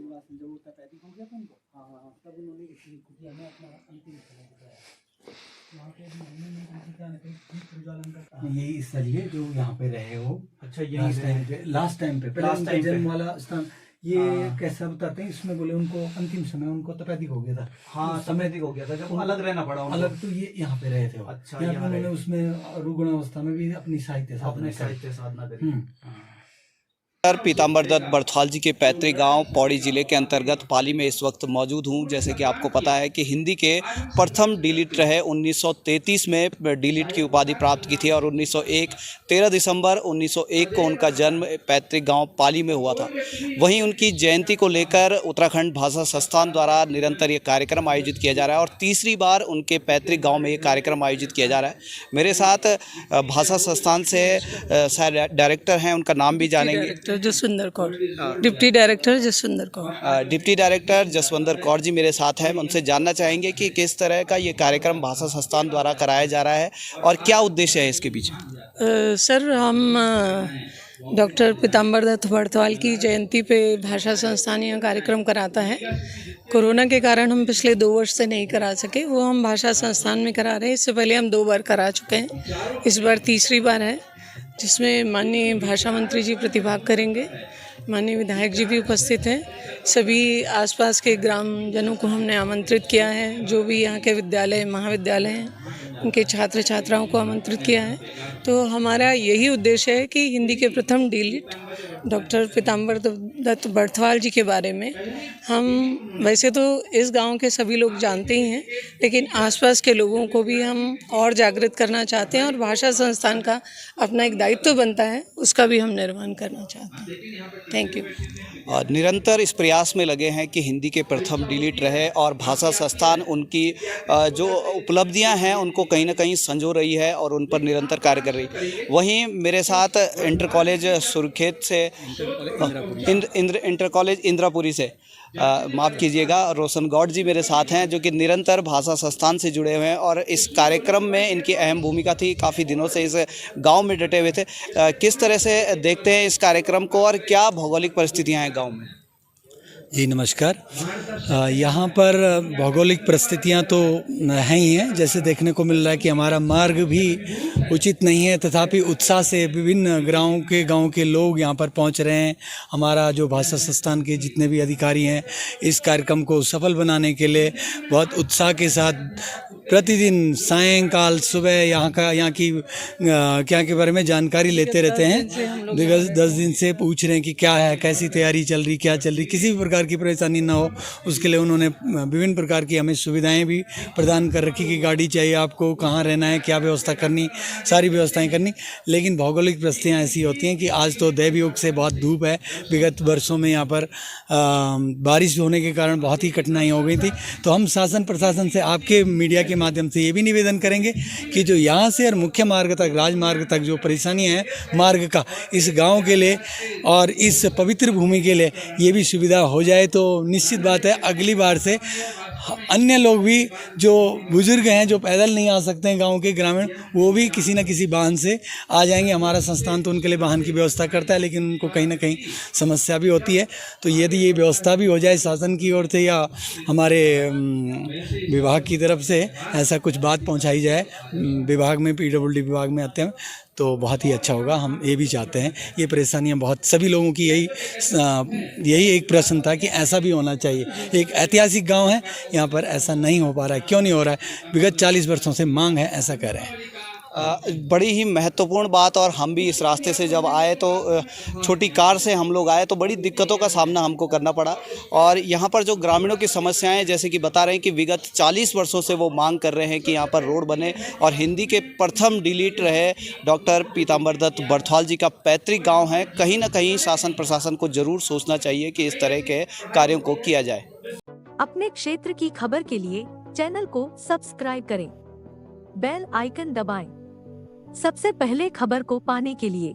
जब वो तपेदिक हो गया था उनको, हाँ, तब उन्होंने इसी कुटिया में अपना अंतिम समय बिताया। वहाँ पे महीने में उनकी क्या नहीं दीप प्रज्वलन का यही स्थलीय जो यहाँ पे रहे हो। अच्छा, यही लास्ट टाइम पे पहले उनका जन्म वाला स्थान ये कैसा बताते हैं, इसमें बोले उनको अंतिम समय उनको तपेदिक हो गया था। हाँ, तपेदिक हो गया था जब अलग रहना पड़ा उनको। अलग तो ये यहाँ पे रहे थे। अच्छा, यहाँ उन्होंने उसमें रुग्ण अवस्था में भी अपनी साहित्य साधना करी। पीताम्बर दत्त बर्थवाल जी के पैतृक गांव पौड़ी जिले के अंतर्गत पाली में इस वक्त मौजूद हूं। जैसे कि आपको पता है कि हिंदी के प्रथम डीलिट रहे 1933 में डीलिट की उपाधि प्राप्त की थी और 13 दिसंबर 1901 को उनका जन्म पैतृक गांव पाली में हुआ था। वहीं उनकी जयंती को लेकर उत्तराखंड भाषा संस्थान द्वारा निरंतर ये कार्यक्रम आयोजित किया जा रहा है और तीसरी बार उनके पैतृक गाँव में ये कार्यक्रम आयोजित किया जा रहा है। मेरे साथ भाषा संस्थान से डायरेक्टर हैं, उनका नाम भी जानेंगे। Jaswinder Kaur, deputy director Jaswinder Kaur. Deputy director Jaswinder Kaur ji मेरे साथ हैं। उनसे जानना चाहेंगे कि किस तरह का ये कार्यक्रम भाषा संस्थान द्वारा कराया जा रहा है और क्या उद्देश्य है इसके पीछे। सर, हम डॉक्टर पीताम्बर दत्त बर्थवाल की जयंती पे भाषा संस्थान यह कार्यक्रम कराता है। कोरोना के कारण हम पिछले 2 वर्ष से नहीं करा सके, वो हम भाषा संस्थान में करा रहे हैं। इससे पहले हम 2 बार करा चुके हैं, इस बार तीसरी बार है, जिसमें माननीय भाषा मंत्री जी प्रतिभाग करेंगे, माननीय विधायक जी भी उपस्थित हैं। सभी आसपास के ग्रामजनों को हमने आमंत्रित किया है, जो भी यहाँ के विद्यालय महाविद्यालय हैं उनके छात्र छात्राओं को आमंत्रित किया है। तो हमारा यही उद्देश्य है कि हिंदी के प्रथम डीलिट डॉक्टर पीताम्बर दत्त बर्थवाल जी के बारे में हम वैसे तो इस गांव के सभी लोग जानते ही हैं, लेकिन आसपास के लोगों को भी हम और जागृत करना चाहते हैं और भाषा संस्थान का अपना एक दायित्व बनता है, उसका भी हम निर्वहन करना चाहते हैं। Thank you. और निरंतर इस प्रयास में लगे हैं कि हिंदी के प्रथम डीलिट रहे और भाषा संस्थान उनकी जो उपलब्धियां हैं उनको कहीं ना कहीं संजो रही है और उन पर निरंतर कार्य कर रही है। वहीं मेरे साथ इंटर कॉलेज सुरखेत से इंटर कॉलेज इंद्रापुरी से माफ़ कीजिएगा रोशन गौड़ जी मेरे साथ हैं, जो कि निरंतर भाषा संस्थान से जुड़े हुए हैं और इस कार्यक्रम में इनकी अहम भूमिका थी। काफ़ी दिनों से इस गांव में डटे हुए थे। किस तरह से देखते हैं इस कार्यक्रम को और क्या भौगोलिक परिस्थितियां हैं गांव में। जी नमस्कार। यहाँ पर भौगोलिक परिस्थितियाँ तो हैं ही हैं, जैसे देखने को मिल रहा है कि हमारा मार्ग भी उचित नहीं है, तथापि उत्साह से विभिन्न गांव के लोग यहाँ पर पहुँच रहे हैं। हमारा जो भाषा संस्थान के जितने भी अधिकारी हैं इस कार्यक्रम को सफल बनाने के लिए बहुत उत्साह के साथ प्रतिदिन सायंकाल सुबह यहाँ की क्या के बारे में जानकारी लेते रहते हैं। 10 दिन से पूछ रहे हैं कि क्या है, कैसी तैयारी चल रही, क्या चल रही, किसी भी प्रकार की परेशानी ना हो उसके लिए उन्होंने विभिन्न प्रकार की हमें सुविधाएं भी प्रदान कर रखी कि गाड़ी चाहिए आपको, कहाँ रहना है, क्या व्यवस्था करनी, सारी व्यवस्थाएं करनी। लेकिन भौगोलिक परिस्थितियाँ ऐसी होती हैं कि आज तो दैवयोग से बहुत धूप है। विगत वर्षों में यहाँ पर बारिश होने के कारण बहुत ही कठिनाई हो गई थी। तो हम शासन प्रशासन से आपके मीडिया के माध्यम से ये भी निवेदन करेंगे कि जो यहाँ से और मुख्य मार्ग तक, राजमार्ग तक जो परेशानियाँ हैं मार्ग का, इस गांव के लिए और इस पवित्र भूमि के लिए ये भी सुविधा हो जाए तो निश्चित बात है अगली बार से अन्य लोग भी जो बुजुर्ग हैं, जो पैदल नहीं आ सकते हैं गांव के ग्रामीण, वो भी किसी न किसी वाहन से आ जाएंगे। हमारा संस्थान तो उनके लिए वाहन की व्यवस्था करता है, लेकिन उनको कहीं ना कहीं समस्या भी होती है। तो यदि ये व्यवस्था भी हो जाए शासन की ओर से या हमारे विभाग की तरफ से ऐसा कुछ बात पहुंचाई जाए, विभाग में PWD विभाग में आते हैं तो बहुत ही अच्छा होगा। हम ये भी चाहते हैं, ये परेशानियां बहुत सभी लोगों की यही एक प्रश्न था कि ऐसा भी होना चाहिए। एक ऐतिहासिक गांव है, यहाँ पर ऐसा नहीं हो पा रहा है। क्यों नहीं हो रहा है? विगत 40 वर्षों से मांग है, ऐसा कह रहे हैं। बड़ी ही महत्वपूर्ण बात। और हम भी इस रास्ते से जब आए तो छोटी कार से हम लोग आए तो बड़ी दिक्कतों का सामना हमको करना पड़ा। और यहाँ पर जो ग्रामीणों की समस्याएं, जैसे कि बता रहे हैं कि विगत 40 वर्षों से वो मांग कर रहे हैं कि यहाँ पर रोड बने और हिंदी के प्रथम डीलिट रहे डॉक्टर पीताम्बर दत्त बर्थवाल जी का पैतृक गाँव है। कहीं ना कहीं शासन प्रशासन को ज़रूर सोचना चाहिए कि इस तरह के कार्यों को किया जाए। अपने क्षेत्र की खबर के लिए चैनल को सब्सक्राइब करें, बेल आइकन दबाएं, सबसे पहले खबर को पाने के लिए।